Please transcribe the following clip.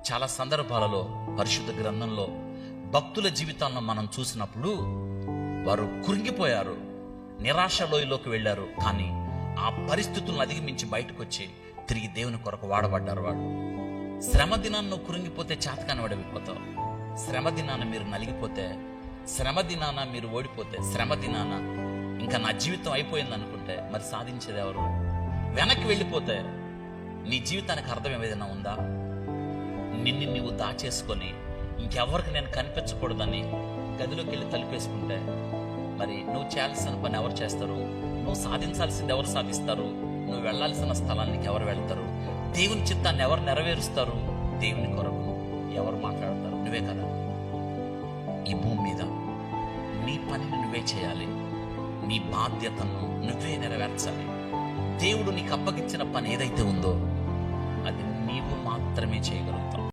చాలా సందర్భాలలో పరిశుద్ధ గ్రంథంలో భక్తుల జీవితాలను మనం చూసినప్పుడు వారు కృంగిపోయారు, నిరాశ లోయలోకి వెళ్ళారు. కానీ ఆ పరిస్థితులను అధిగమించి బయటకు వచ్చి తిరిగి దేవుని కొరకు వాడబడ్డారు. వాడు శ్రమ దినాన్ని నువ్వు కృంగిపోతే చేతకాని వాడైపోతావు. శ్రమ దినాన మీరు నలిగిపోతే, శ్రమ దినాన మీరు ఓడిపోతే, శ్రమ దినాన ఇంకా నా జీవితం అయిపోయింది అనుకుంటే మరి సాధించేది ఎవరు? వెనక్కి వెళ్ళిపోతే నీ జీవితానికి అర్థం ఏదైనా ఉందా? నిన్ను నువ్వు దాచేసుకొని ఇంకెవరికి నేను కనిపించకూడదని గదిలోకి వెళ్ళి తలుపేసుకుంటే మరి నువ్వు చేయాల్సిన పని ఎవరు చేస్తారు? నువ్వు సాధించాల్సింది ఎవరు సాధిస్తారు? నువ్వు వెళ్లాల్సిన స్థలానికి ఎవరు వెళ్తారు? దేవుని చిత్తాన్ని ఎవరు నెరవేరుస్తారు? దేవుని కొరకు ఎవరు మాట్లాడతారు? నువ్వే కదా. ఈ భూమి మీద నీ పనిని నువ్వే చేయాలి, నీ బాధ్యతను నువ్వే నెరవేర్చాలి. దేవుడు నీకు అప్పగించిన పని ఏదైతే ఉందో అది నీవు మాత్రమే చేయగలుగుతావు.